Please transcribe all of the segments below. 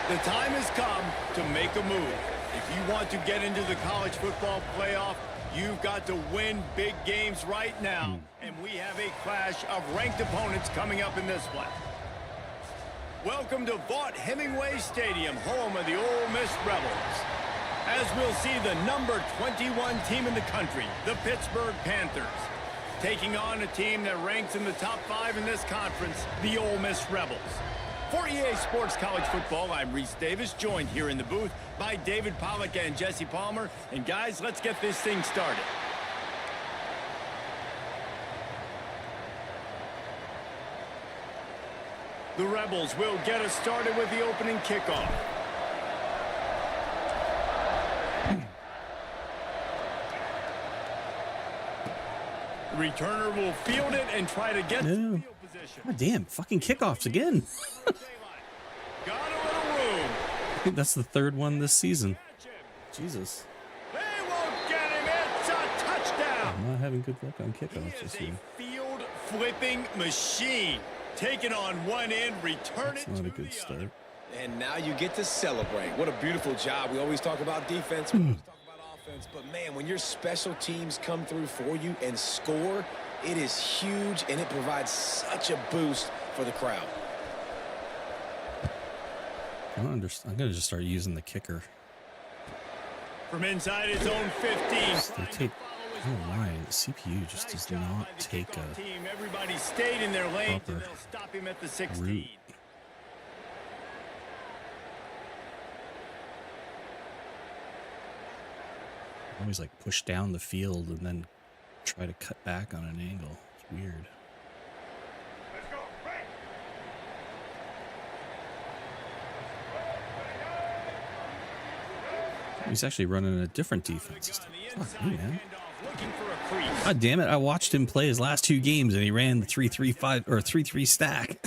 The time has come to make a move. If you want to get into the college football playoff, you've got to win big games right now. And we have a clash of ranked opponents coming up in this one. Welcome to Vaught-Hemingway Stadium, home of the Ole Miss Rebels. As we'll see the number 21 team in the country, the Pittsburgh Panthers, taking on a team that ranks in the top 5 in this conference, the Ole Miss Rebels. For EA Sports College Football, I'm Reese Davis, joined here in the booth by David Pollack and Jesse Palmer. And guys, let's get this thing started. The Rebels will get us started with the opening kickoff. The returner will field it and try to get to field position. God damn, fucking kickoffs again. Got a little room. I think that's the third one this season. Jesus. They won't get him. It's a touchdown. I'm not having good luck on kickoffs He is this year. a field flipping machine. Taking on one end, return That's it not to a good the start. other. And now you get to celebrate. What a beautiful job. We always talk about defense, we always talk about offense, but man, when your special teams come through for you and score, it is huge and it provides such a boost for the crowd. I'm going to just start using the kicker. From inside his own 15. They take, I don't know why, the CPU just does not take a Team. Everybody stayed in their lanes and proper they'll stop him at the 16. route. Always like push down the field and then try to cut back on an angle. It's weird. He's actually running a different defense system. Fuck me, man. God damn it. I watched him play his last 2 games and he ran the 3-3-5 or 3-3 stack.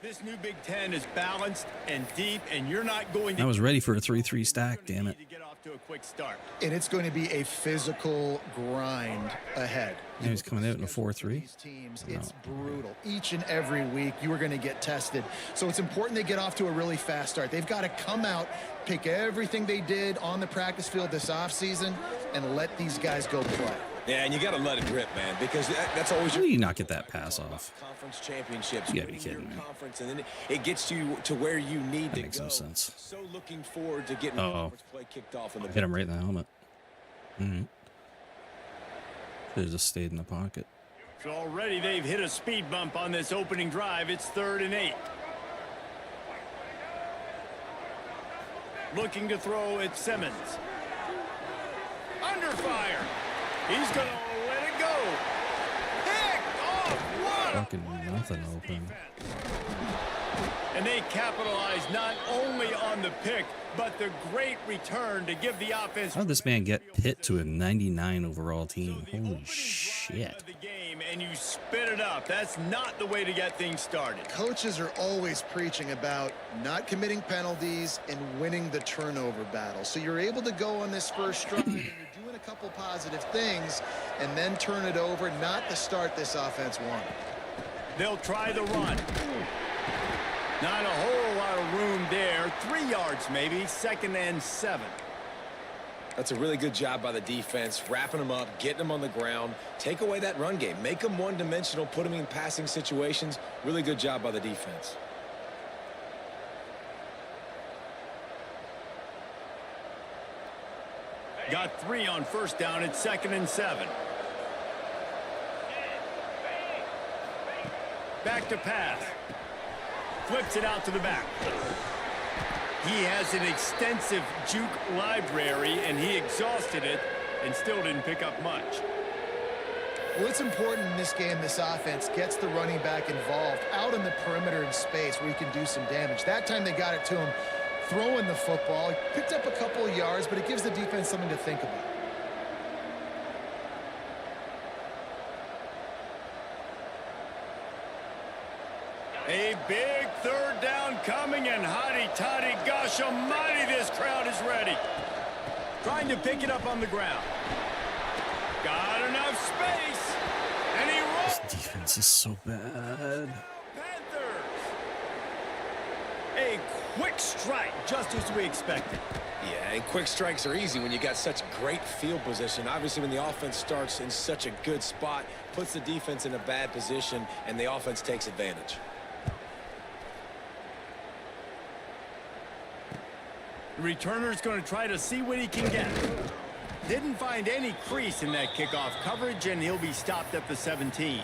This new Big Ten is balanced and deep, and you're not going to. I was ready for a 3-3 stack, damn it. To get off to a quick start. And it's going to be a physical grind ahead. Now he's coming out in a 4-3. These teams, it's brutal. Each and every week, you are going to get tested. So it's important they get off to a really fast start. They've got to come out, pick everything they did on the practice field this offseason, and let these guys go play. Yeah, and you got to let it rip, man, because that's always How do you not get that pass off? Conference championships. You gotta be winning your kidding me. Conference, and then it gets you to where you need That to makes go. no sense. So looking forward to getting conference play kicked off in the Hit him right in the helmet. Should have just stayed in the pocket. So already they've hit a speed bump on this opening drive. It's 3rd and 8. Looking to throw at Simmons. Under fire. He's going to let it go. Picked off. What a Fucking nothing open. And they capitalize not only on the pick, but the great return to give the offense. How did this man get Pitt to a 99 overall team? Holy shit. The game, and you spit it up. That's not the way to get things started. Coaches are always preaching about not committing penalties and winning the turnover battle. So you're able to go on this first drive and you're doing a couple positive things and then turn it over, not the start this offense wanted. They'll try the run. Not a whole lot of room there. 3 yards maybe. 2nd and 7. That's a really good job by the defense, wrapping them up, getting them on the ground, take away that run game, make them one-dimensional, put them in passing situations. Really good job by the defense. Got 3 on 1st down. It's 2nd and 7. Back to pass. Flips it out to the back. He has an extensive juke library, and he exhausted it and still didn't pick up much. Well, it's important in this game, this offense gets the running back involved out in the perimeter in space where he can do some damage. That time they got it to him throwing the football. He picked up a couple of yards, but it gives the defense something to think about. A big 3rd down coming, and hotty-toddy, gosh almighty, this crowd is ready. Trying to pick it up on the ground. Got enough space, and he rolls. This defense is so bad. Panthers. A quick strike, just as we expected. Yeah, and quick strikes are easy when you got such great field position. Obviously, when the offense starts in such a good spot, puts the defense in a bad position, and the offense takes advantage. The returner's going to try to see what he can get. Didn't find any crease in that kickoff coverage, and he'll be stopped at the 17.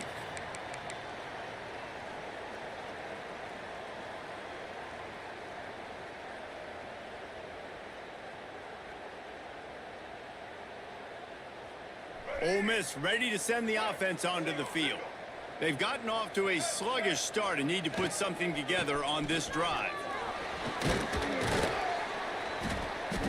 Ole Miss ready to send the offense onto the field. They've gotten off to a sluggish start and need to put something together on this drive.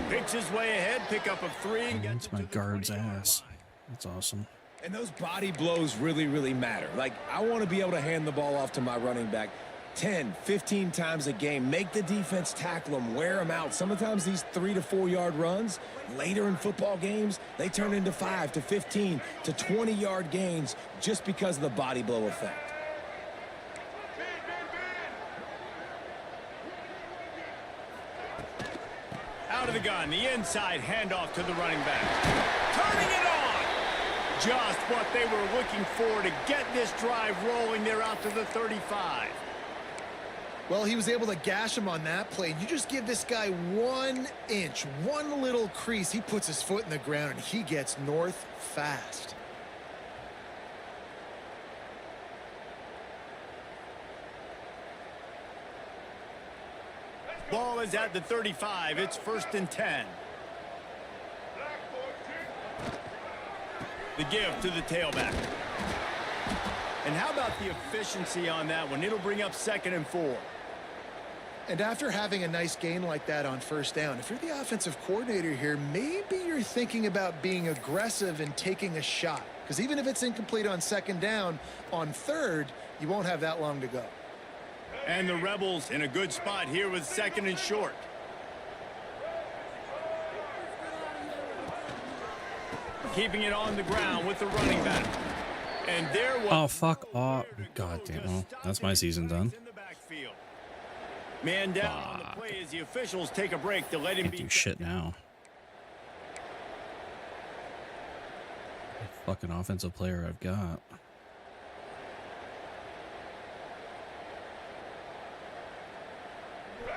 Picks his way ahead, pick up of 3. And that's my guard's ass. That's awesome. And those body blows really, really matter. Like, I want to be able to hand the ball off to my running back 10, 15 times a game. Make the defense tackle them, wear them out. Sometimes these 3 to 4 yard runs, later in football games, they turn into 5 to 15 to 20 yard gains just because of the body blow effect. Out of the gun, the inside handoff to the running back. Turning it on! Just what they were looking for to get this drive rolling. They're out to the 35. Well, he was able to gash him on that play. You just give this guy 1 inch, one little crease. He puts his foot in the ground, and he gets north fast. Ball is at the 35. It's 1st and 10. The give to the tailback. And how about the efficiency on that one? It'll bring up 2nd and 4. And after having a nice gain like that on 1st down, if you're the offensive coordinator here, maybe you're thinking about being aggressive and taking a shot. Because even if it's incomplete on 2nd down, on 3rd, you won't have that long to go. And the Rebels in a good spot here with 2nd and short. Keeping it on the ground with the running back. And there was... Oh, fuck off. God damn. Well, that's my season done. Man down on the play as the officials take a break to let him Can't do shit now. What fucking offensive player I've got.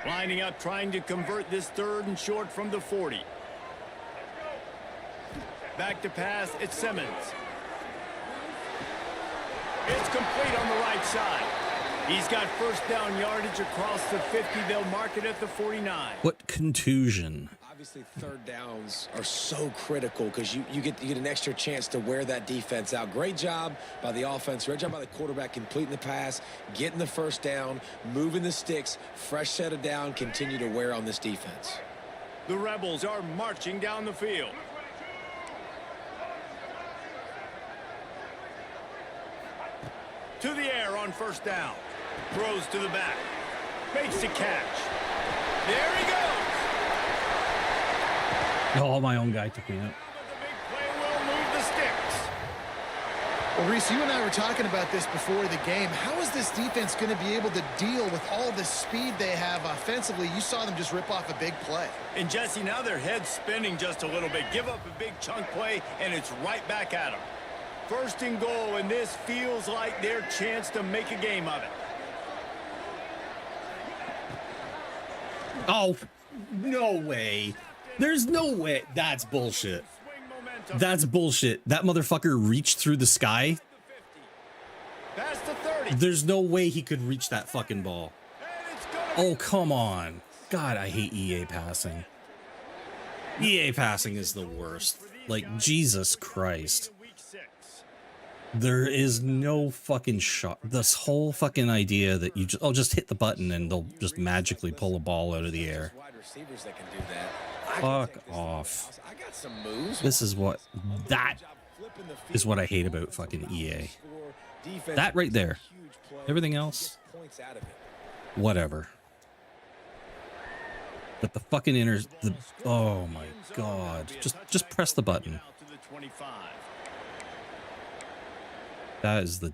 Lining up, trying to convert this 3rd and short from the 40. Back to pass, it's Simmons. It's complete on the right side. He's got 1st down yardage across the 50. They'll mark it at the 49. What contusion? Obviously, 3rd downs are so critical because you get an extra chance to wear that defense out. Great job by the offense. Great job by the quarterback completing the pass, getting the 1st down, moving the sticks, fresh set of down, continue to wear on this defense. The Rebels are marching down the field. To the air on 1st down. Throws to the back. Makes the catch. There he goes. Oh, my own guy took me out. The big play will move the sticks. Well, Reese, you and I were talking about this before the game. How is this defense going to be able to deal with all the speed they have offensively? You saw them just rip off a big play. And Jesse, now their head's spinning just a little bit. Give up a big chunk play, and it's right back at them. 1st and goal, and this feels like their chance to make a game of it. Oh, no way. There's no way. That's bullshit. That's bullshit. That motherfucker reached through the sky. Past the 30. There's no way he could reach that fucking ball. Oh, come on. God, I hate EA passing. EA passing is the worst. Like, Jesus Christ. There is no fucking shot. This whole fucking idea that you just hit the button and they'll just magically pull a ball out of the air. Fuck off. This is what that is what I hate about fucking EA. That right there. Everything else, whatever. But the fucking oh my god. Just press the button. That is the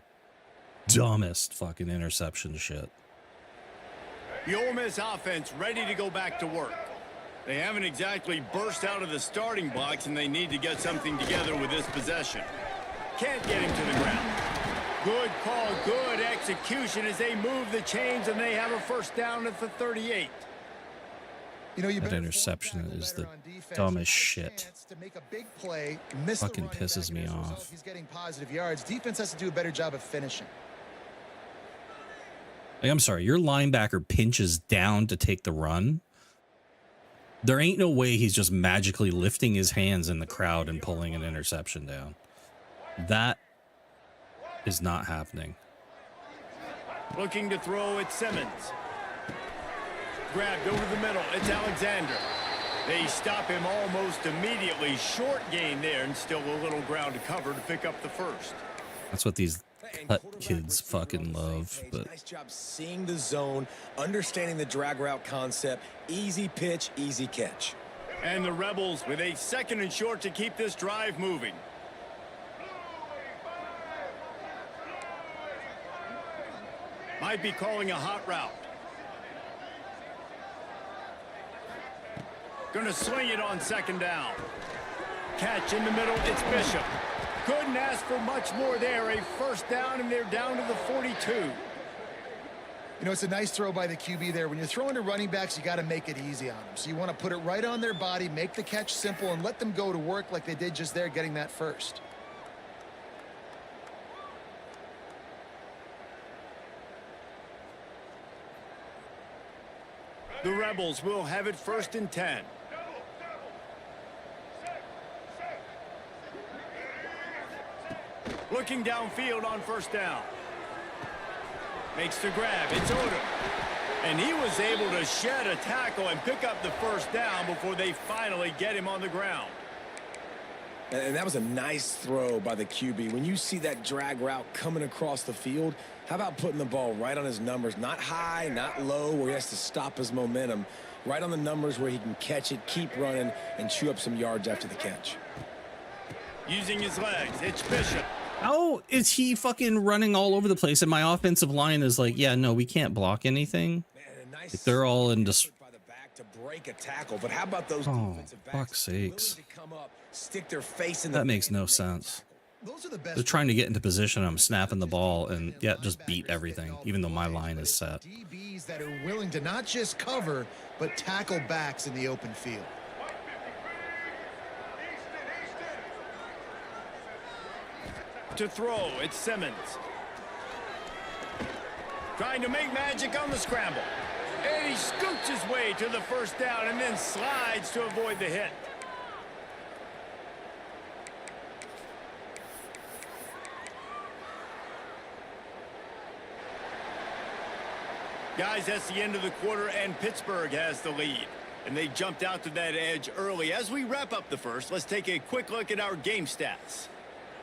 dumbest fucking interception shit. The Ole Miss offense ready to go back to work. They haven't exactly burst out of the starting blocks, and they need to get something together with this possession. Can't get him to the ground. Good call, good execution as they move the chains, and they have a first down at the 38. You know, That interception is the dumbest shit. Fucking pisses me off. He's getting positive yards. Defense has to do a better job of finishing. Like, I'm sorry, your linebacker pinches down to take the run. There ain't no way he's just magically lifting his hands in the crowd and pulling an interception down. That is not happening. Looking to throw at Simmons. Grabbed over the middle. It's Alexander. They stop him almost immediately. Short gain there, and still a little ground to cover to pick up the first. That's what these cut kids fucking love. But nice job seeing the zone, understanding the drag route concept. Easy pitch, easy catch. And the Rebels with a 2nd and short to keep this drive moving. Might be calling a hot route. Gonna sling it on 2nd down. Catch in the middle, it's Bishop. Couldn't ask for much more there. A first down, and they're down to the 42. You know, it's a nice throw by the QB there. When you're throwing to running backs, you got to make it easy on them. So you want to put it right on their body, make the catch simple, and let them go to work like they did just there, getting that first. The Rebels will have it 1st and 10. Looking downfield on 1st down. Makes the grab. It's Odom. And he was able to shed a tackle and pick up the first down before they finally get him on the ground. And that was a nice throw by the QB. When you see that drag route coming across the field, how about putting the ball right on his numbers? Not high, not low, where he has to stop his momentum. Right on the numbers where he can catch it, keep running, and chew up some yards after the catch. Using his legs, it's Bishop. how is he fucking running all over the place? And my offensive line is like, yeah, no, we can't block anything. Like, they're all in just. Break a tackle, but how about those defensive backs? Fuck's sakes. Come up, stick their face in that makes no sense. They're trying to get into position. I'm snapping the ball and just beat everything, even though my line is set. DBs that are willing to not just cover, but tackle backs in the open field. To throw, it's Simmons. Trying to make magic on the scramble. And he scoots his way to the first down and then slides to avoid the hit. Guys, that's the end of the quarter, and Pittsburgh has the lead. And they jumped out to that edge early. As we wrap up the first, let's take a quick look at our game stats.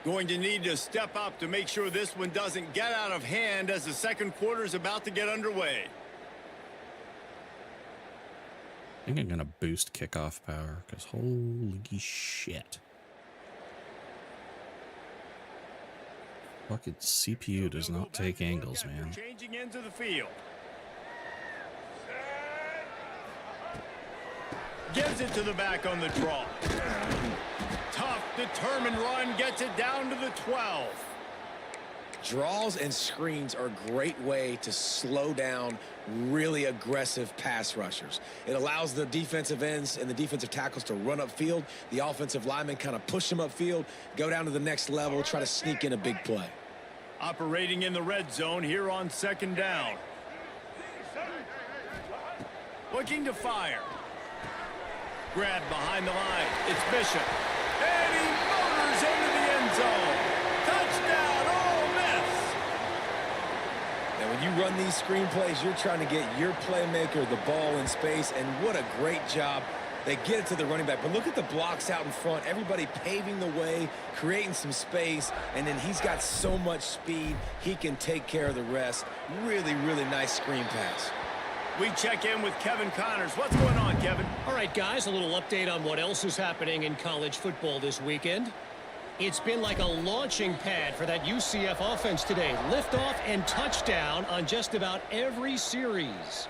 Going to need to step up to make sure this one doesn't get out of hand as the second quarter is about to get underway. I think I'm going to boost kickoff power because holy shit. Fucking CPU does not take angles, man. Changing into the field. Gives it to the back on the draw. Tough, determined run, gets it down to the 12. Draws and screens are a great way to slow down really aggressive pass rushers. It allows the defensive ends and the defensive tackles to run upfield. The offensive linemen kind of push them upfield, go down to the next level, try to sneak in a big play. Operating in the red zone here on second down. Looking to fire. Grabbed behind the line. It's Bishop. And he motors into the end zone. Touchdown, Ole Miss. Now, when you run these screen plays, you're trying to get your playmaker the ball in space, and what a great job. They get it to the running back, but look at the blocks out in front. Everybody paving the way, creating some space, and then he's got so much speed, he can take care of the rest. Really, really nice screen pass. We check in with Kevin Connors. What's going on, Kevin? All right, guys, a little update on what else is happening in college football this weekend. It's been like a launching pad for that UCF offense today. Liftoff and touchdown on just about every series.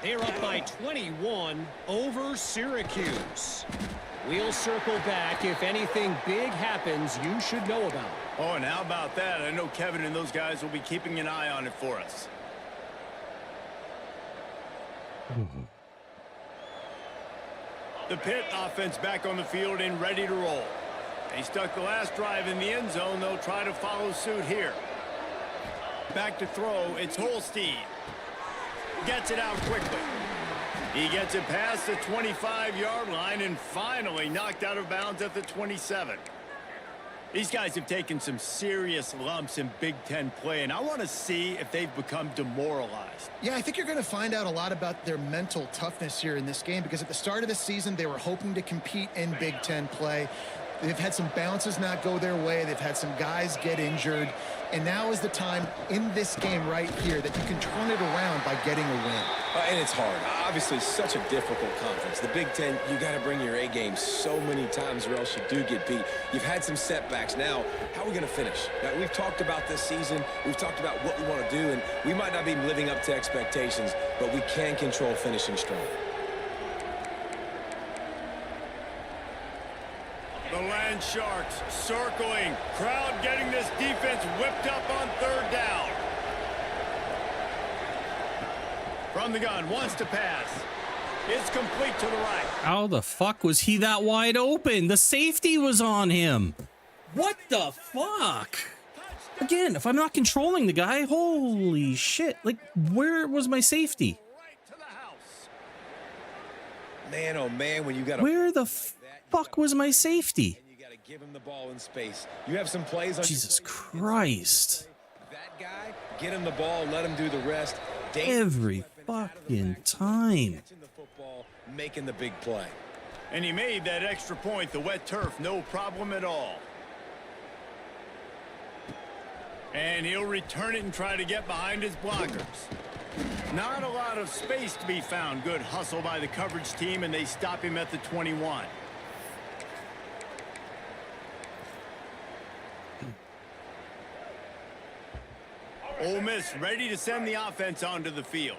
They're up by 21 over Syracuse. We'll circle back if anything big happens you should know about. Oh, and how about that? I know Kevin and those guys will be keeping an eye on it for us. The Pitt offense back on the field and ready to roll. They stuck the last drive in the end zone. They'll try to follow suit here. Back to throw. It's Holstein. Gets it out quickly. He gets it past the 25-yard line and finally knocked out of bounds at the 27. These guys have taken some serious lumps in Big Ten play, and I want to see if they've become demoralized. Yeah, I think you're going to find out a lot about their mental toughness here in this game, because at the start of the season, they were hoping to compete in Big Ten play. They've had some bounces not go their way. They've had some guys get injured. And now is the time in this game right here that you can turn it around by getting a win. And it's hard. Obviously, such a difficult conference. The Big Ten, you got to bring your A game so many times or else you do get beat. You've had some setbacks. Now, how are we going to finish? Now, we've talked about this season. We've talked about what we want to do, and we might not be living up to expectations, but we can control finishing strong. The Land Sharks circling. Crowd getting this defense whipped up on third down. From the gun, wants to pass. It's complete to the right. How the fuck was he that wide open? The safety was on him. What the fuck? Again, if I'm not controlling the guy, holy shit. Like, where was my safety? Right to the house. Man, oh man, when you got Where the fuck was my safety? you got to give him the ball in space. You have some plays on Jesus Christ. that guy, get him the ball, let him do the rest. Every fucking time. Catching the football, making the big play. And he made that extra point, the wet turf, no problem at all. And he'll return it and try to get behind his blockers. Not a lot of space to be found. Good hustle by the coverage team, and they stop him at the 21. Ole Miss ready to send the offense onto the field.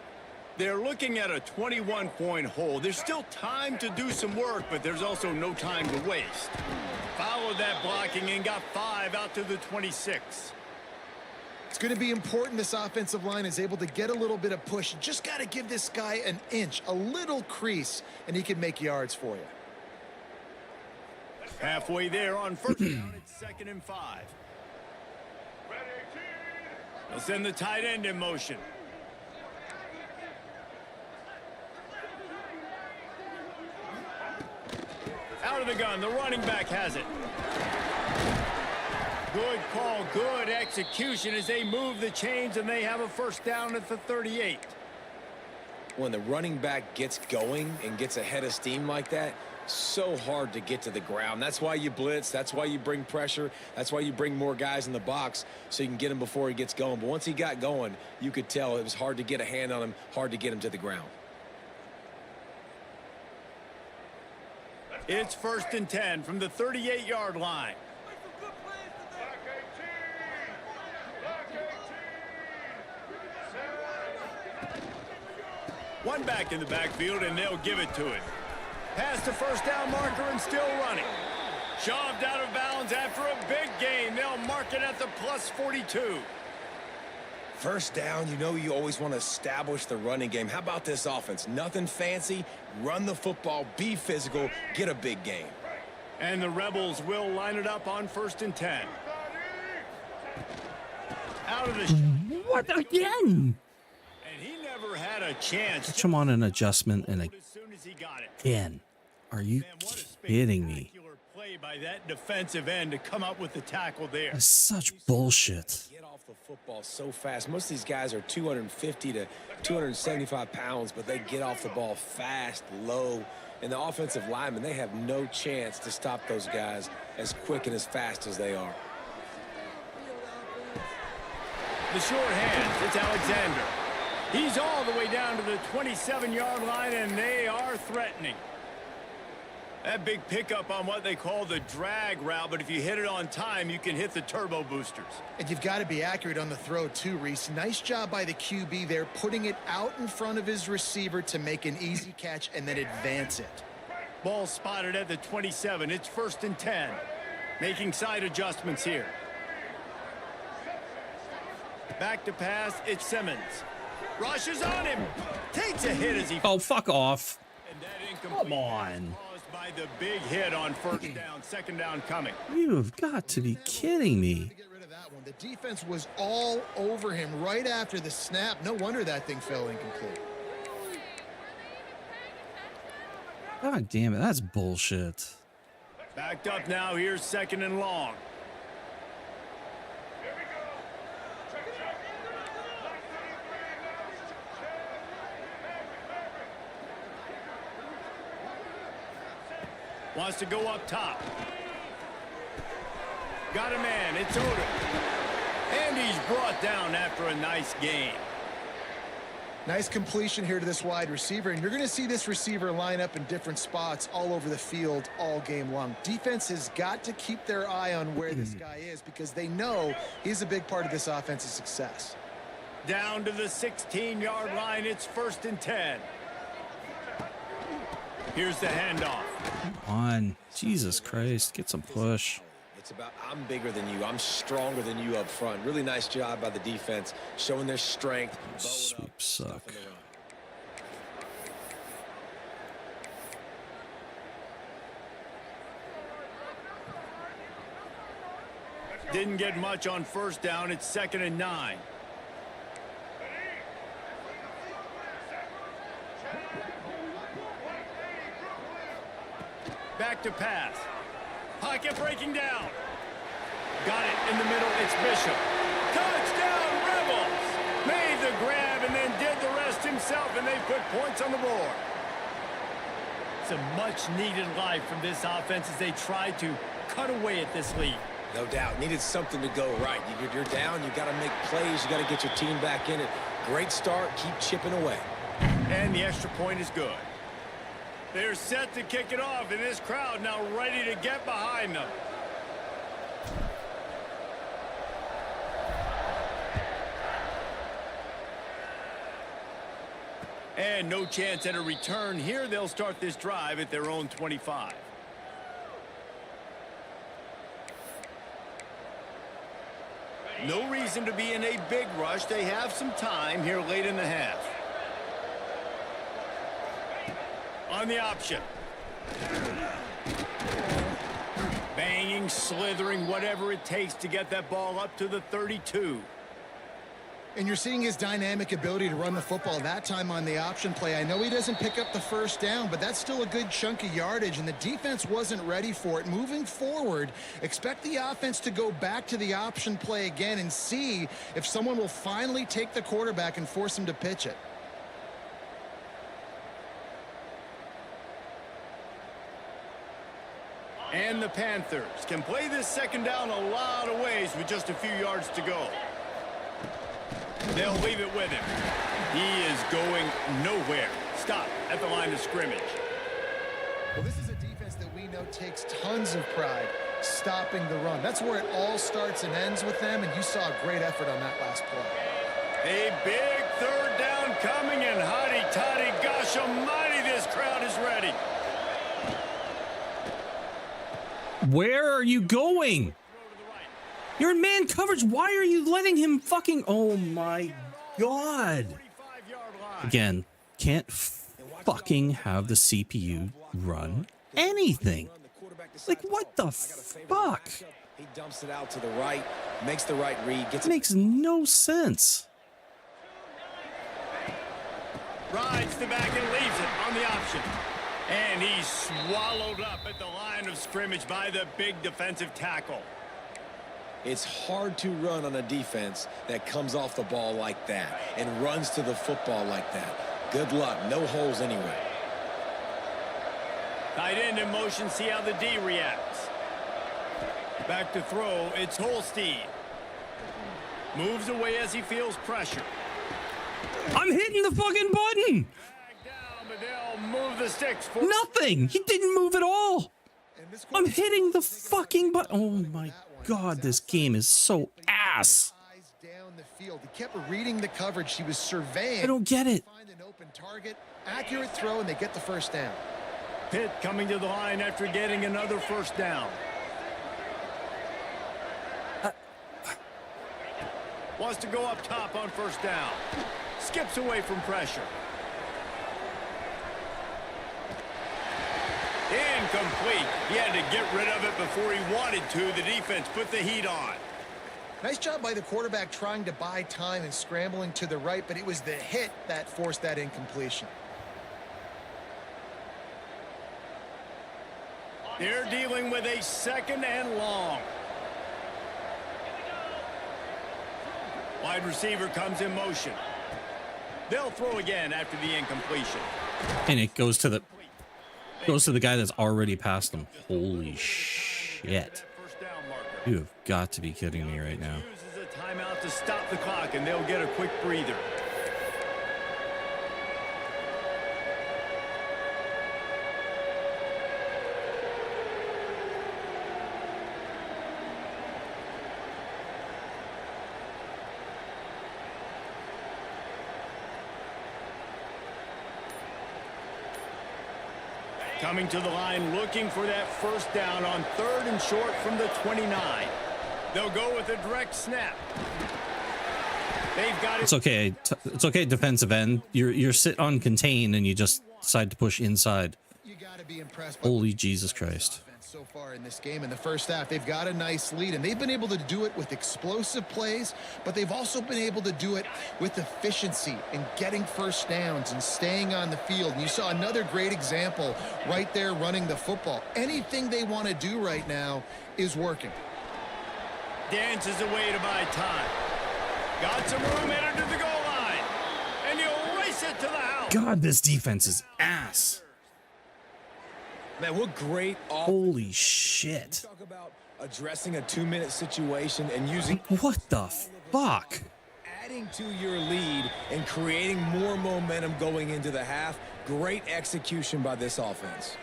They're looking at a 21-point hole. There's still time to do some work, but there's also no time to waste. Followed that blocking and got 5 out to the 26. It's going to be important this offensive line is able to get a little bit of push. You just got to give this guy an inch, a little crease, and he can make yards for you. Halfway there on first down, it's 2nd and 5. They'll send the tight end in motion. Out of the gun, the running back has it. Good call, good execution as they move the chains, and they have a first down at the 38. When the running back gets going and gets ahead of steam like that, so hard to get to the ground. That's why you blitz. That's why you bring pressure. That's why you bring more guys in the box so you can get him before he gets going. But once he got going, you could tell it was hard to get a hand on him, hard to get him to the ground. It's 1st and 10 from the 38-yard line. One back in the backfield, and they'll give it to it. Past the first down marker and still running. Shoved out of bounds after a big gain. They'll mark it at the plus 42. First down, you know you always want to establish the running game. How about this offense? Nothing fancy. Run the football, be physical, get a big gain. And the Rebels will line it up on 1st and 10. Out of the What again? And he never had a chance. Catch him on an adjustment and As soon as he got it. again. Are you Man, what a kidding me? spectacular play by that defensive end to come up with the tackle there. That's such bullshit. Get off the football so fast. Most of these guys are 250 to 275 pounds, but they get off the ball fast, low. And the offensive linemen, they have no chance to stop those guys as quick and as fast as they are. The short hands, it's Alexander. He's all the way down to the 27-yard line, and they are threatening. That big pickup on what they call the drag route, but if you hit it on time, you can hit the turbo boosters. And you've got to be accurate on the throw too, Reese. Nice job by the QB there, putting it out in front of his receiver to make an easy catch and then advance it. Ball spotted at the 27. It's 1st and 10. Making side adjustments here. Back to pass, it's Simmons. Rushes on him. Takes a hit as he... Oh, fuck off. And that incomplete Come on. caused by the big hit on 1st down, 2nd down coming. You have got to be kidding me. To get rid of that one. The defense was all over him right after the snap. No wonder that thing fell incomplete. God damn it, that's bullshit. Backed up now, here's 2nd and long. Wants to go up top. Got a man, it's Odom. And he's brought down after a nice gain. Nice completion here to this wide receiver, and you're going to see this receiver line up in different spots all over the field all game long. Defense has got to keep their eye on where this guy is because they know he's a big part of this offense's success. Down to the 16-yard line, it's 1st and 10. Here's the handoff. Come on. Jesus Christ. Get some push. It's about I'm bigger than you. I'm stronger than you up front. Really nice job by the defense, showing their strength. Sweeps suck. Didn't get much on 1st down. It's 2nd and 9. Back to pass. Pocket breaking down. Got it in the middle. It's Bishop. Touchdown, Rebels! Made the grab and then did the rest himself, and they put points on the board. It's a much-needed life from this offense as they try to cut away at this lead. No doubt. Needed something to go right. You're down. You got to make plays. You got to get your team back in it. Great start. Keep chipping away. And the extra point is good. They're set to kick it off, and this crowd now ready to get behind them. And no chance at a return here. They'll start this drive at their own 25. No reason to be in a big rush. They have some time here late in the half. On the option. Banging, slithering, whatever it takes to get that ball up to the 32. And you're seeing his dynamic ability to run the football that time on the option play. I know he doesn't pick up the 1st down, but that's still a good chunk of yardage, and the defense wasn't ready for it. Moving forward, expect the offense to go back to the option play again and see if someone will finally take the quarterback and force him to pitch it. And the Panthers can play this 2nd down a lot of ways with just a few yards to go. They'll leave it with him. He is going nowhere. Stop at the line of scrimmage. Well, this is a defense that we know takes tons of pride stopping the run. That's where it all starts and ends with them, and you saw a great effort on that last play. A big 3rd down coming, and hotty-toddy, gosh almighty, this crowd is ready. Where are you going? You're in man coverage. Why are you letting him fucking... Oh, my God. Again, can't fucking have the CPU run anything. Like, what the fuck? He dumps it out to the right, makes the right read. It makes no sense. Rides the back and leaves it on the option. And he's swallowed up at the line of scrimmage by the big defensive tackle. It's hard to run on a defense that comes off the ball like that and runs to the football like that. Good luck. No holes anyway. Tight end in motion. See how the D reacts. Back to throw. It's Holstein. Moves away as he feels pressure. I'm hitting the fucking button. They'll move the sticks for Nothing. He didn't move at all. I'm hitting the fucking button. Oh my God, this game is so ass. Down the field. He kept reading the coverage. He was surveying. I don't get it. Find an open target, accurate throw, and they get the first down. Pitt coming to the line after getting another first down. Wants to go up top on first down. Skips away from pressure. Incomplete. He had to get rid of it before he wanted to. The defense put the heat on. Nice job by the quarterback trying to buy time and scrambling to the right, but it was the hit that forced that incompletion. They're dealing with a second and long. Wide receiver comes in motion. They'll throw again after the incompletion. And it goes to the guy that's already passed them. Holy shit. You have got to be kidding me right now. Uses a timeout to stop the clock, and they'll get a quick breather. Coming to the line, looking for that first down on 3rd and short from the 29. They'll go with a direct snap. They've got it. It's okay. It's okay, defensive end. You're sit on contain and you just decide to push inside. You got to be impressed by Holy Jesus Christ. so far in this game. In the first half, they've got a nice lead, and they've been able to do it with explosive plays, but they've also been able to do it with efficiency and getting first downs and staying on the field. And you saw another great example right there running the football. Anything they want to do right now is working. Dances away to buy time. Got some room headed to the goal line. And you'll race it to the house. God, this defense is ass. Man, what great Holy shit. Talk about addressing a 2-minute situation and using What the fuck? adding to your lead and creating more momentum going into the half. Great execution by this offense.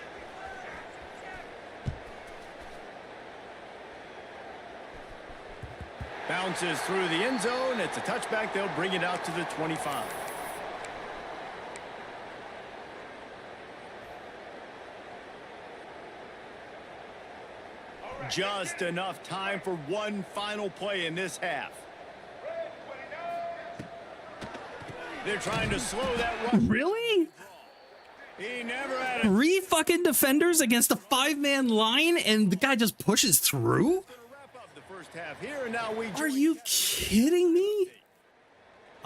Bounces through the end zone. It's a touchback. They'll bring it out to the 25. Just enough time for one final play in this half. They're trying to slow that run. Really? He never had a 3 fucking defenders against a 5-man line and the guy just pushes through? wrap up the first half here, and now we Are you kidding me?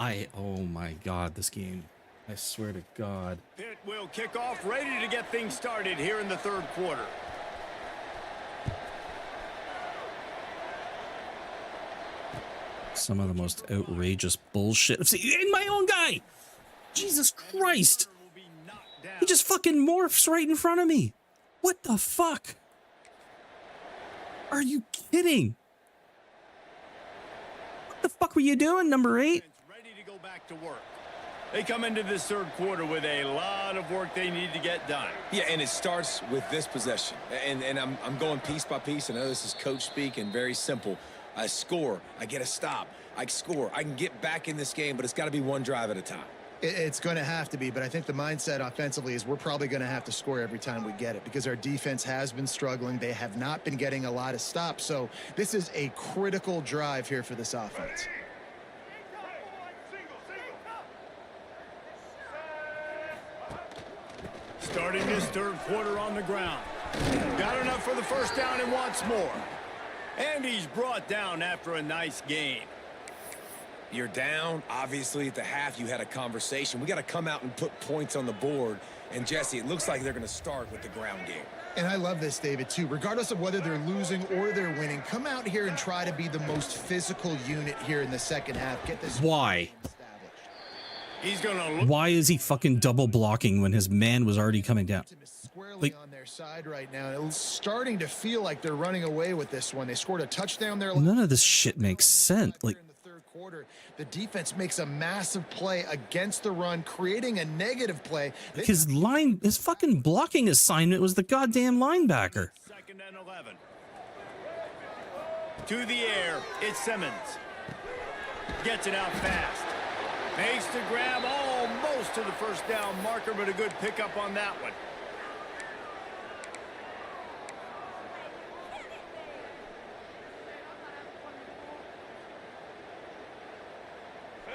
Oh my God, this game. I swear to God. Pitt will kick off, ready to get things started here in the third quarter. Some of the most outrageous bullshit. See, and my own guy! Jesus Christ! Will be knocked down. He just fucking morphs right in front of me. What the fuck? Are you kidding? What the fuck were you doing, number 8? Ready to go back to work. They come into this third quarter with a lot of work they need to get done. Yeah, and it starts with this possession. And I'm going piece by piece. I know this is coach speak and very simple. I score, I get a stop, I score, I can get back in this game, but it's got to be one drive at a time. It's going to have to be, but I think the mindset offensively is we're probably going to have to score every time we get it because our defense has been struggling. They have not been getting a lot of stops, so this is a critical drive here for this offense. Starting this third quarter on the ground. Got enough for the first down and wants more. And he's brought down after a nice gain. You're down. Obviously, at the half, you had a conversation. We got to come out and put points on the board. And, Jesse, it looks like they're going to start with the ground game. And I love this, David, too. Regardless of whether they're losing or they're winning, come out here and try to be the most physical unit here in the second half. Get this. Why? He's going to look. Why is he fucking double blocking when his man was already coming down? Squarely on their side right now. It's starting to feel like they're running away with this one. They scored a touchdown there. None of this shit makes sense. Like, quarter, the defense makes a massive play against the run, creating a negative play. His fucking blocking assignment was the goddamn linebacker. 2nd and 11. To the air, it's Simmons. Gets it out fast. Makes the grab almost to the first down marker, but a good pickup on that one.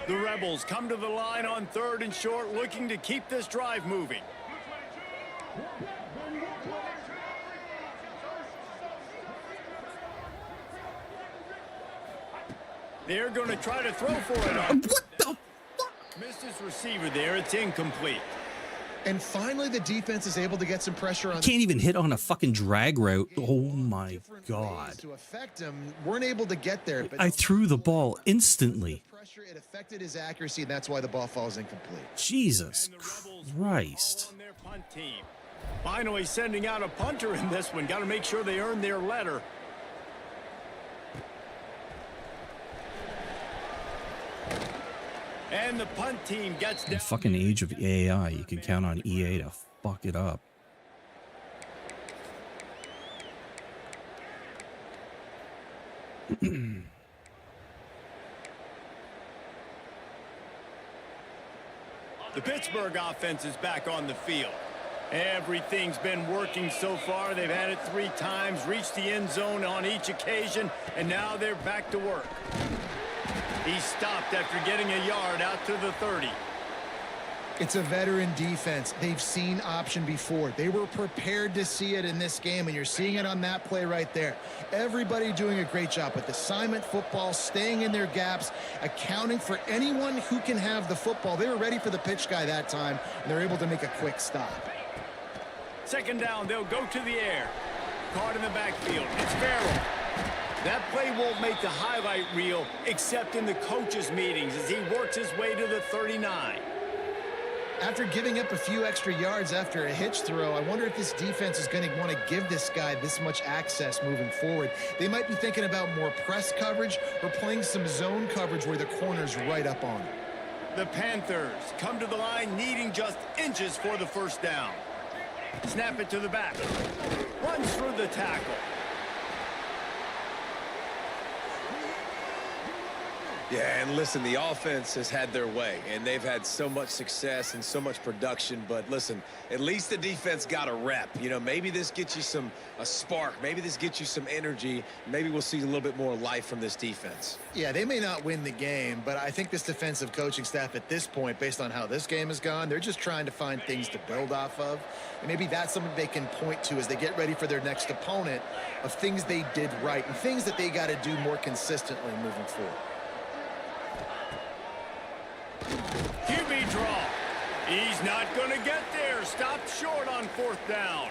The Rebels come to the line on 3rd and short, looking to keep this drive moving. They're going to try to throw for it. What the fuck? Missed his receiver there. It's incomplete. And finally, the defense is able to get some pressure on. Can't even hit on a fucking drag route. Oh my God. To affect him, weren't able to get there. But I threw the ball instantly. Pressure, it affected his accuracy, and that's why the ball falls incomplete. Jesus Christ. On their punt team. Finally sending out a punter in this one. Got to make sure they earn their letter. And the punt team gets In the down. fucking age of AI, you can count on EA to fuck it up. The Pittsburgh offense is back on the field. Everything's been working so far. They've had it 3 times, reached the end zone on each occasion, and now they're back to work. He stopped after getting a yard out to the 30. It's a veteran defense. They've seen option before. They were prepared to see it in this game, and you're seeing it on that play right there. Everybody doing a great job with assignment football, staying in their gaps, accounting for anyone who can have the football. They were ready for the pitch guy that time, and they're able to make a quick stop. 2nd down, they'll go to the air. Caught in the backfield. It's Farrell. That play won't make the highlight reel except in the coaches' meetings as he works his way to the 39. After giving up a few extra yards after a hitch throw, I wonder if this defense is going to want to give this guy this much access moving forward. They might be thinking about more press coverage or playing some zone coverage where the corner's right up on him. The Panthers come to the line needing just inches for the 1st down. Snap it to the back. Runs through the tackle. Yeah, and listen, the offense has had their way, and they've had so much success and so much production. But listen, at least the defense got a rep. You know, maybe this gets you a spark. Maybe this gets you some energy. Maybe we'll see a little bit more life from this defense. Yeah, they may not win the game, but I think this defensive coaching staff at this point, based on how this game has gone, they're just trying to find things to build off of. And maybe that's something they can point to as they get ready for their next opponent of things they did right and things that they got to do more consistently moving forward. QB draw. He's not going to get there. Stopped short on 4th down.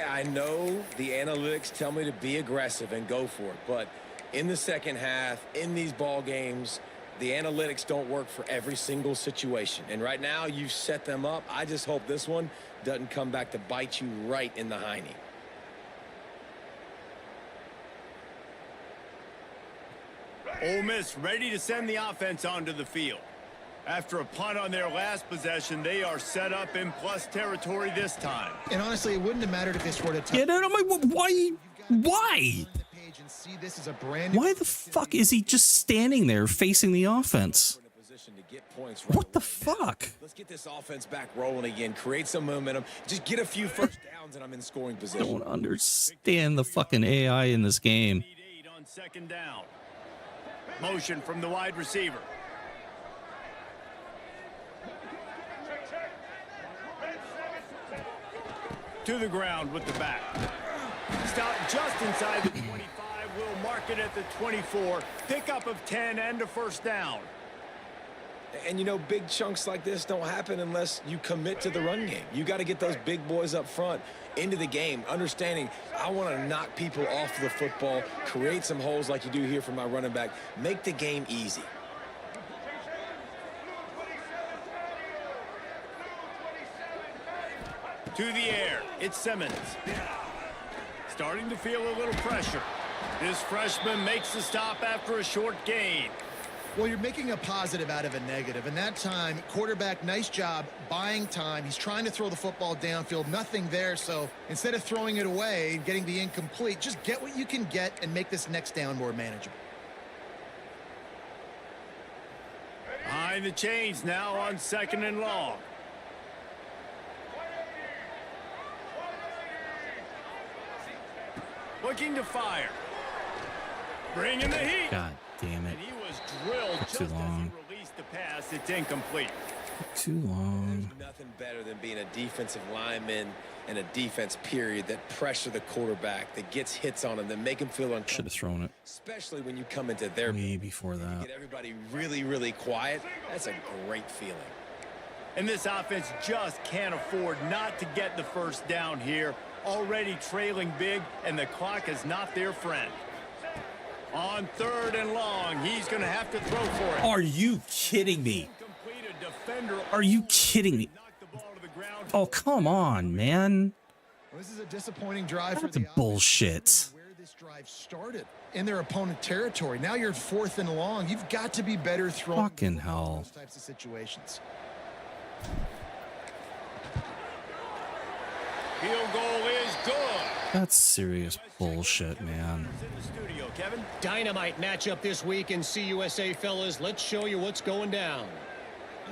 I know the analytics tell me to be aggressive and go for it, but in the second half, in these ball games, the analytics don't work for every single situation. And right now, you've set them up. I just hope this one doesn't come back to bite you right in the hiney. Ole Miss ready to send the offense onto the field. After a punt on their last possession, they are set up in plus territory this time. And honestly, it wouldn't have mattered if they scored a touchdown. Get out of my... Why? Why? Why the fuck is he just standing there facing the offense? What the fuck? Let's get this offense back rolling again. Create some momentum. Just get a few 1st downs and I'm in scoring I position. don't understand the fucking AI in this game. 8 on 2nd down. Motion from the wide receiver. To the ground with the back. Stop just inside the 25. We'll mark it at the 24. Pickup of 10 and a 1st down. And, you know, big chunks like this don't happen unless you commit to the run game. You got to get those big boys up front into the game, understanding I want to knock people off the football, create some holes like you do here for my running back, make the game easy. To the air, it's Simmons. Starting to feel a little pressure. This freshman makes the stop after a short gain. Well, you're making a positive out of a negative. And that time, quarterback, nice job buying time. He's trying to throw the football downfield. Nothing there. So instead of throwing it away and getting the incomplete, just get what you can get and make this next down more manageable. Behind the chains now on 2nd and long. Looking to fire. Bringing the heat. God damn it. And he was drilled just as long. he released the pass. It's incomplete. Too long. There's nothing better than being a defensive lineman and a defense period that pressure the quarterback, that gets hits on him, that make him feel uncomfortable. Should have thrown it Especially when you come into their way before that. get everybody really, really quiet. That's a great feeling. And this offense just can't afford not to get the first down here. Already trailing big, and the clock is not their friend. On 3rd and long, he's going to have to throw for it. Are you kidding me? Are you kidding me? Oh, come on, man. Well, this is a disappointing drive for That's the bullshit. offense. Where this drive started in their opponent territory. Now you're 4th and long. You've got to be better throwing Fucking hell. those types of situations. Field goal is good. That's serious bullshit, man. In the studio, Kevin. Dynamite matchup this week in CUSA, fellas. Let's show you what's going down.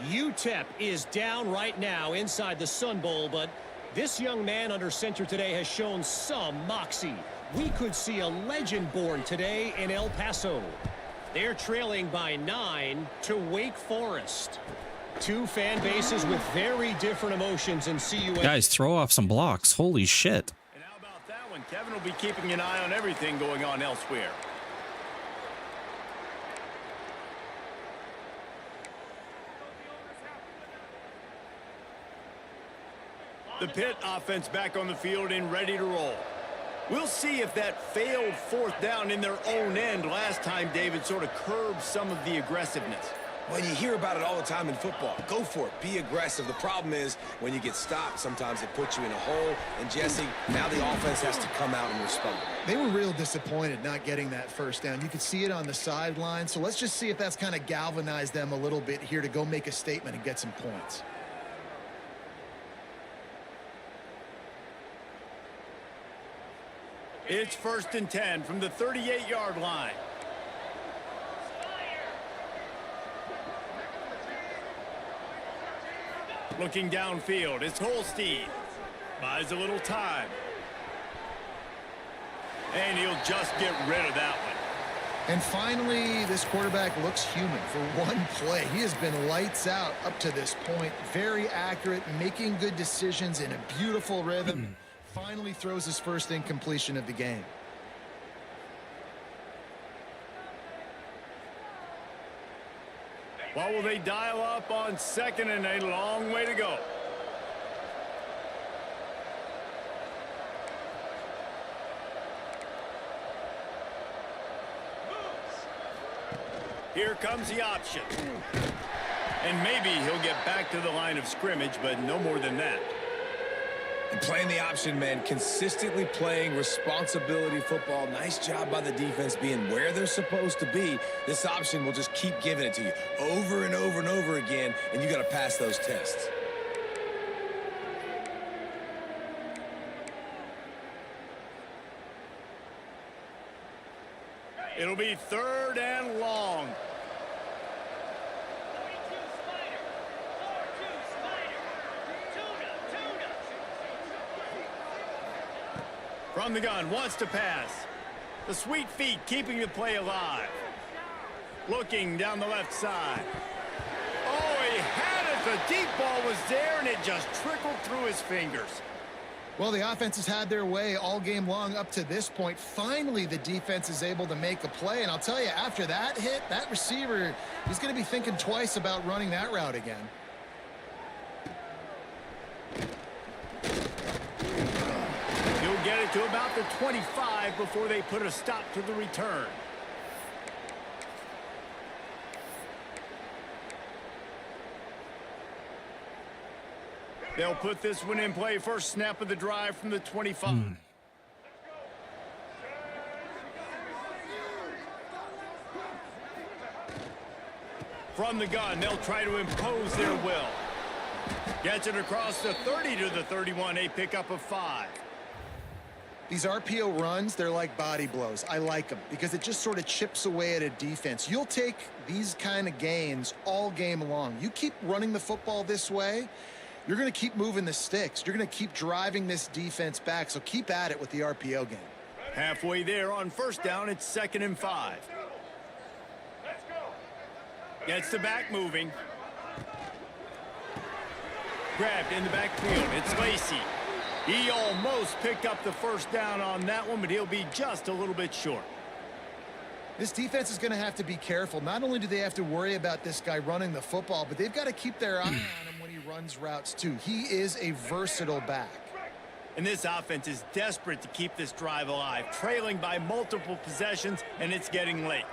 UTEP is down right now inside the Sun Bowl, but this young man under center today has shown some moxie. We could see a legend born today in El Paso. They're trailing by 9 to Wake Forest. Two fan bases with very different emotions in CUSA. Guys, throw off some blocks. Holy shit. And how about that one? Kevin will be keeping an eye on everything going on elsewhere. The Pitt offense back on the field and ready to roll. We'll see if that failed 4th down in their own end last time, David, sort of curbed some of the aggressiveness. Well, you hear about it all the time in football. Go for it. Be aggressive. The problem is when you get stopped, sometimes it puts you in a hole. And, Jesse, now the offense has to come out and respond. They were real disappointed not getting that first down. You could see it on the sideline. So let's just see if that's kind of galvanized them a little bit here to go make a statement and get some points. It's 1st and 10 from the 38-yard line. Looking downfield, it's Holstein. Buys a little time. And he'll just get rid of that one. And finally, this quarterback looks human for one play. He has been lights out up to this point. Very accurate, making good decisions in a beautiful rhythm. Finally throws his first incompletion of the game. What will they dial up on 2nd and a long way to go? Here comes the option. And maybe he'll get back to the line of scrimmage, but no more than that. And playing the option, man, consistently playing responsibility football. Nice job by the defense being where they're supposed to be. This option will just keep giving it to you over and over and over again, and you got to pass those tests. It'll be 3rd and long. From the gun, wants to pass. The sweet feet keeping the play alive. Looking down the left side. Oh, he had it. The deep ball was there, and it just trickled through his fingers. Well, the offense has had their way all game long up to this point. Finally, the defense is able to make a play. And I'll tell you, after that hit, that receiver, he's going to be thinking twice about running that route again. He'll get it to about the 25 before they put a stop to the return. They'll put this one in play. First snap of the drive from the 25. From the gun, they'll try to impose their will. Gets it across the 30 to the 31, a pickup of 5. These RPO runs, they're like body blows. I like them because it just sort of chips away at a defense. You'll take these kind of gains all game long. You keep running the football this way, you're going to keep moving the sticks. You're going to keep driving this defense back, so keep at it with the RPO game. Halfway there on first down, it's 2nd and 5. Gets the back moving. Grabbed in the backfield. It's Lacey. He almost picked up the first down on that one, but he'll be just a little bit short. This defense is going to have to be careful. Not only do they have to worry about this guy running the football, but they've got to keep their eye on him when he runs routes too. He is a versatile back. And this offense is desperate to keep this drive alive, trailing by multiple possessions, and it's getting late.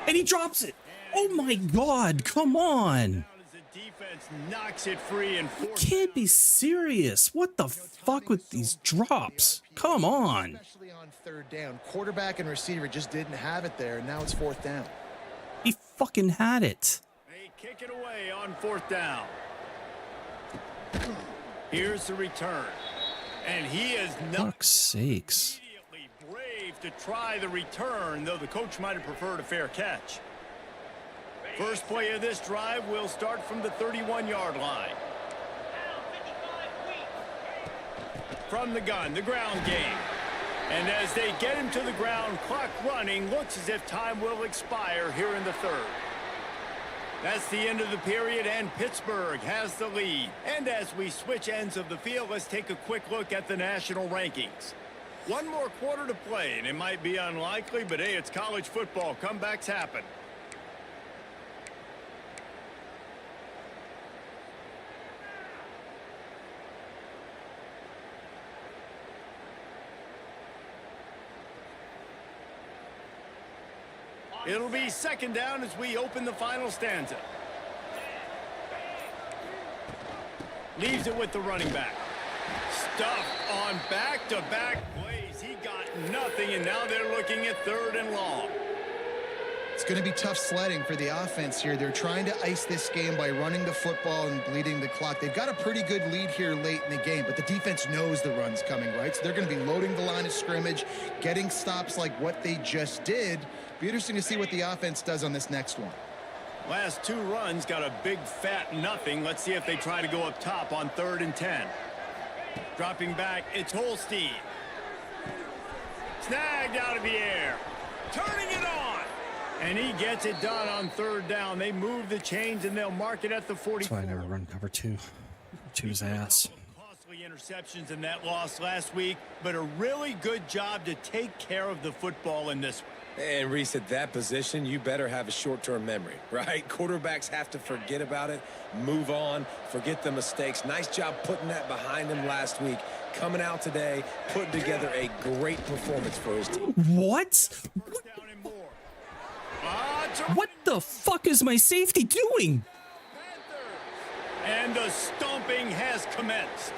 And he drops it. Oh my God, come on. The defense knocks it free and You can't be serious. What the fuck with these drops? Come on. Especially on 3rd down. Quarterback and receiver just didn't have it there, and now it's 4th down. He fucking had it. They kick it away on 4th down. Here's the return. And he is not Fuck's sakes. immediately brave to try the return, though the coach might have preferred a fair catch. First play of this drive will start from the 31-yard line. From the gun, the ground game. And as they get him to the ground, clock running, looks as if time will expire here in the 3rd. That's the end of the period, and Pittsburgh has the lead. And as we switch ends of the field, let's take a quick look at the national rankings. One more quarter to play, and it might be unlikely, but hey, it's college football. Comebacks happen. It'll be 2nd down as we open the final stanza. Leaves it with the running back. Stuffed on back-to-back plays. He got nothing, and now they're looking at 3rd and long. It's going to be tough sledding for the offense here. They're trying to ice this game by running the football and bleeding the clock. They've got a pretty good lead here late in the game, but the defense knows the run's coming, right? So they're going to be loading the line of scrimmage, getting stops like what they just did. Be interesting to see what the offense does on this next one. Last 2 runs got a big fat nothing. Let's see if they try to go up top on 3rd and 10. Dropping back, it's Holstein. Snagged out of the air. Turning it on. And he gets it done on 3rd down. They move the chains, and they'll mark it at the 40. That's why I never run cover 2. To his ass. Costly interceptions in that loss last week, but a really good job to take care of the football in this one. And Reese, at that position, you better have a short-term memory, right? Quarterbacks have to forget about it, move on, forget the mistakes. Nice job putting that behind him last week. Coming out today, putting together a great performance for his team. What? What the fuck is my safety doing? And the stomping has commenced.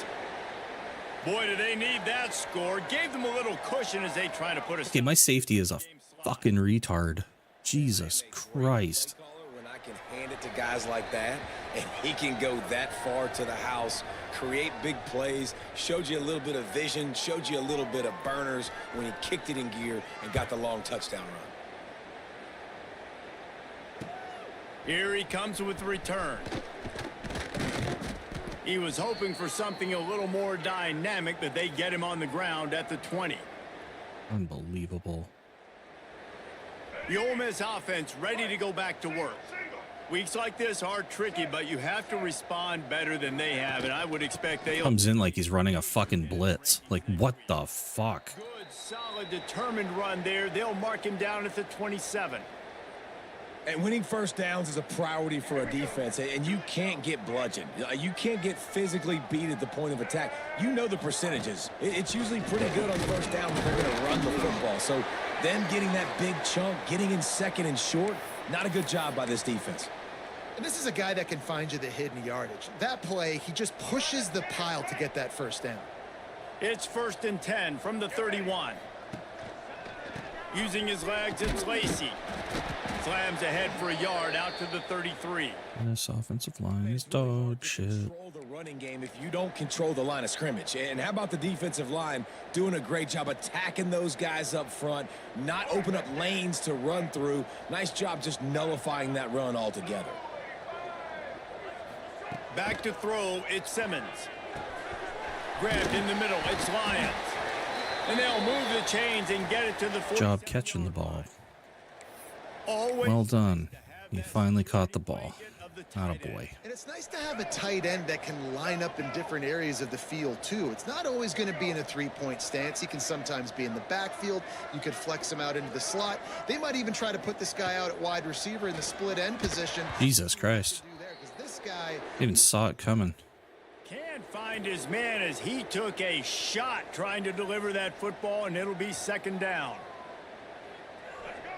Boy, do they need that score. Gave them a little cushion as they try to put us. Okay, my safety is a fucking retard. Jesus Christ. When I can hand it to guys like that, and he can go that far to the house, create big plays, showed you a little bit of vision, showed you a little bit of burners when he kicked it in gear and got the long touchdown run. Here he comes with the return. He was hoping for something a little more dynamic, but they get him on the ground at the 20. Unbelievable. The Ole Miss offense ready to go back to work. Weeks like this are tricky, but you have to respond better than they have, and I would expect they'll... Comes in like he's running a fucking blitz. Like, what the fuck? Good, solid, determined run there. They'll mark him down at the 27. And winning first downs is a priority for a defense, and you can't get bludgeoned. You can't get physically beat at the point of attack. You know the percentages. It's usually pretty good on first down when they're going to run the football. So them getting that big chunk, getting in second and short, not a good job by this defense. And this is a guy that can find you the hidden yardage. That play, he just pushes the pile to get that first down. It's 1st and 10 from the 31. Using his legs, it's Lacey. slams ahead for a yard out to the 33. And this offensive line is dog shit. Control the running game if you don't control the line of scrimmage. And how about the defensive line doing a great job attacking those guys up front, not open up lanes to run through. Nice job just nullifying that run altogether. Back to throw, it's Simmons. Grabbed in the middle, it's Lyons. And they'll move the chains and get it to the 40. Job catching the ball. Always Well done. You finally caught the ball. Not a boy. And it's nice to have a tight end that can line up in different areas of the field, too. It's not always going to be in a three-point stance. He can sometimes be in the backfield. You could flex him out into the slot. They might even try to put this guy out at wide receiver in the split end position. Jesus Christ. This guy Even saw it coming. can't find his man as he took a shot trying to deliver that football, and it'll be second down.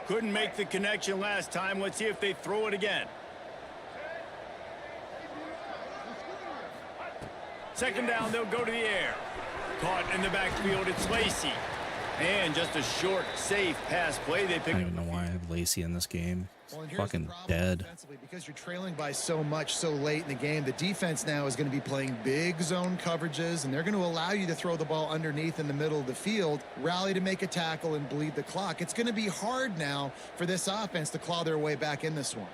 Couldn't make the connection last time. Let's see if they throw it again. Second down, they'll go to the air. Caught in the backfield, it's Lacy. And just a short, safe pass play. They I pick don't even know why I have Lacey in this game. Well, and here's Fucking the problem dead. defensively, because you're trailing by so much so late in the game, the defense now is going to be playing big zone coverages, and they're going to allow you to throw the ball underneath in the middle of the field, rally to make a tackle, and bleed the clock. It's going to be hard now for this offense to claw their way back in this one.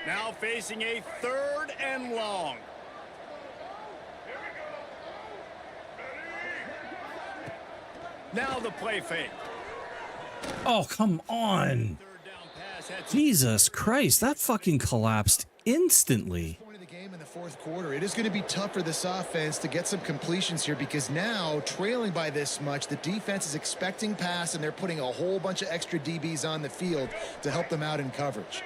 Now facing a third and long. Now the play fake. Oh, come on. Third down pass had Jesus Christ, that fucking collapsed instantly. Point of the game in the fourth quarter, it is going to be tough for this offense to get some completions here, because now trailing by this much, the defense is expecting pass, and they're putting a whole bunch of extra DBs on the field to help them out in coverage.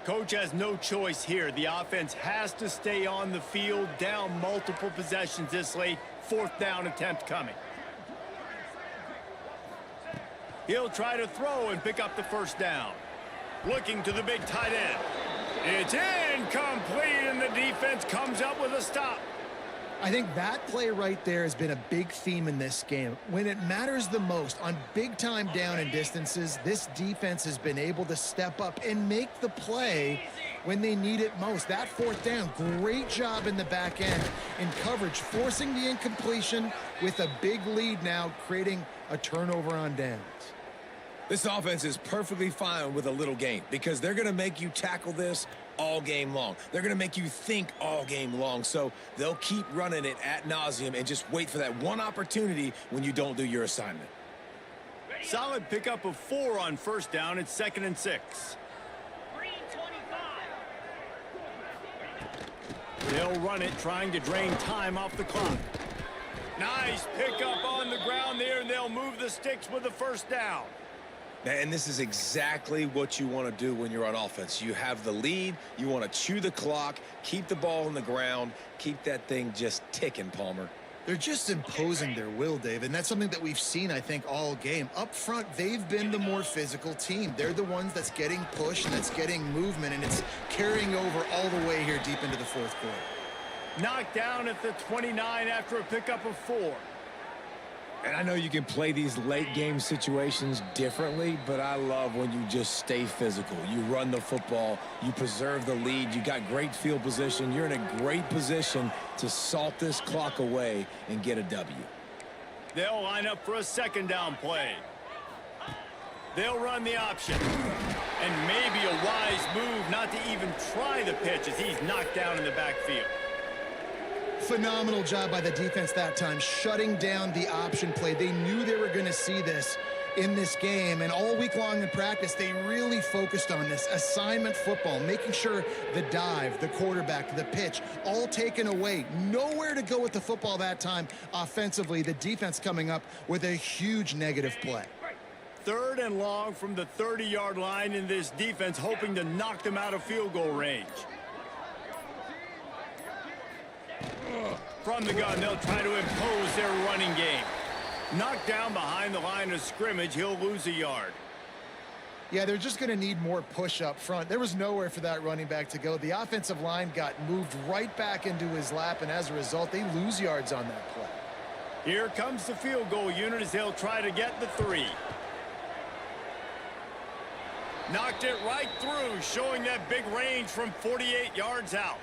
Coach has no choice here. The offense has to stay on the field, down multiple possessions this late. Fourth down attempt coming. He'll try to throw and pick up the first down. Looking to the big tight end. It's incomplete, and the defense comes up with a stop. I think that play right there has been a big theme in this game. When it matters the most, on big-time down and distances, this defense has been able to step up and make the play when they need it most. That fourth down, great job in the back end in coverage, forcing the incompletion with a big lead now, creating a turnover on downs. This offense is perfectly fine with a little gain because they're going to make you tackle this all game long. They're going to make you think all game long. So they'll keep running it ad nauseum and just wait for that one opportunity when you don't do your assignment. Solid pickup of 4 on first down. It's 2nd and 6. They'll run it, trying to drain time off the clock. Nice pickup on the ground there, and they'll move the sticks with the first down. And this is exactly what you want to do when you're on offense. You have the lead. You want to chew the clock, keep the ball on the ground, keep that thing just ticking, Palmer. They're just imposing their will, Dave, and that's something that we've seen, I think, all game. Up front, they've been the more physical team. They're the ones that's getting push and that's getting movement, and it's carrying over all the way here deep into the fourth quarter. Knocked down at the 29 after a pickup of 4. And I know you can play these late game situations differently, but I love when you just stay physical. You run the football, you preserve the lead, you got great field position, you're in a great position to salt this clock away and get a W. They'll line up for a 2nd down play. They'll run the option. And maybe a wise move not to even try the pitch as he's knocked down in the backfield. Phenomenal job by the defense that time, shutting down the option play. They knew they were going to see this in this game, and all week long in practice, they really focused on this assignment football, making sure the dive, the quarterback, the pitch, all taken away. Nowhere to go with the football that time offensively. The defense coming up with a huge negative play. 3rd and long from the 30-yard line, in this defense hoping to knock them out of field goal range. From the gun, they'll try to impose their running game. Knocked down behind the line of scrimmage, he'll lose a yard. Yeah, they're just going to need more push up front. There was nowhere for that running back to go. The offensive line got moved right back into his lap, and as a result, they lose yards on that play. Here comes the field goal unit as they'll try to get the 3. Knocked it right through, showing that big range from 48 yards out.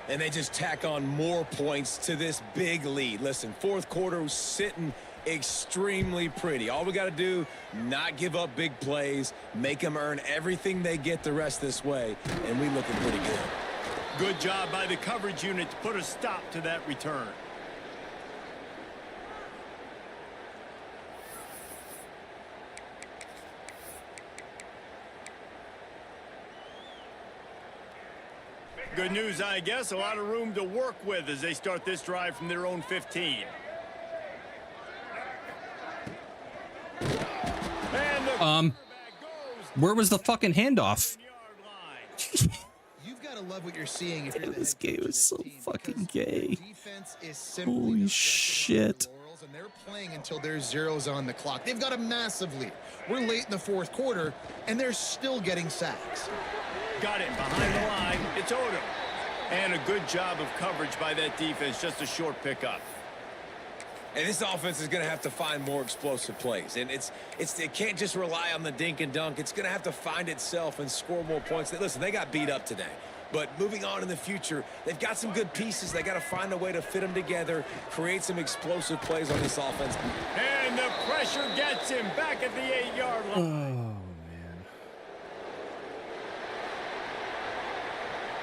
And they just tack on more points to this big lead. Listen, fourth quarter was sitting extremely pretty. All we got to do, not give up big plays, make them earn everything they get the rest this way, and we looking pretty good. Good job by the coverage unit to put a stop to that return. Good news, I guess. A lot of room to work with as they start this drive from their own 15. And where was the fucking handoff? You've got to love what you're seeing. If This game is so fucking gay. Defense is Holy shit. And they're playing until there's zeros on the clock. They've got a massive lead. We're late in the fourth quarter, and they're still getting sacks. Got it behind the line. It's Odom. And a good job of coverage by that defense. Just a short pickup. And this offense is going to have to find more explosive plays. And it can't just rely on the dink and dunk. It's going to have to find itself and score more points. Listen, they got beat up today. But moving on in the future, they've got some good pieces. They got to find a way to fit them together, create some explosive plays on this offense. And the pressure gets him back at the 8-yard line. Oh, man.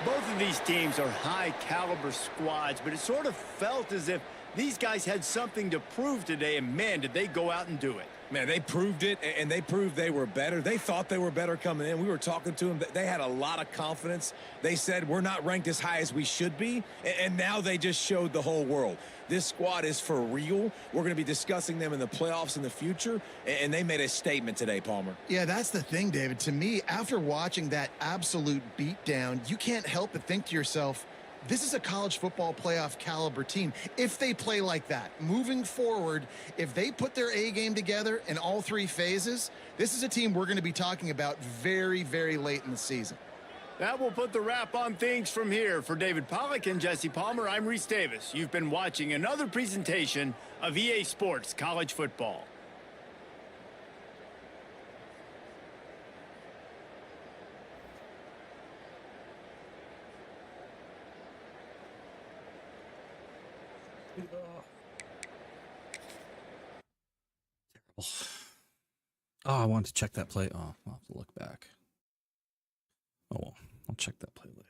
Both of these teams are high-caliber squads, but it sort of felt as if these guys had something to prove today, and man, did they go out and do it. Man, they proved it, and they proved they were better. They thought they were better coming in. We were talking to them. They had a lot of confidence. They said, we're not ranked as high as we should be, and now they just showed the whole world. This squad is for real. We're going to be discussing them in the playoffs in the future, and they made a statement today, Palmer. Yeah, that's the thing, David. To me, after watching that absolute beatdown, you can't help but think to yourself, this is a college football playoff caliber team. If they play like that, moving forward, if they put their A game together in all three phases, this is a team we're going to be talking about very, very late in the season. That will put the wrap on things from here. For David Pollack and Jesse Palmer, I'm Reese Davis. You've been watching another presentation of EA Sports College Football. Terrible. Oh, I wanted to check that play. Oh, I'll have to look back. Oh, well, I'll check that play later.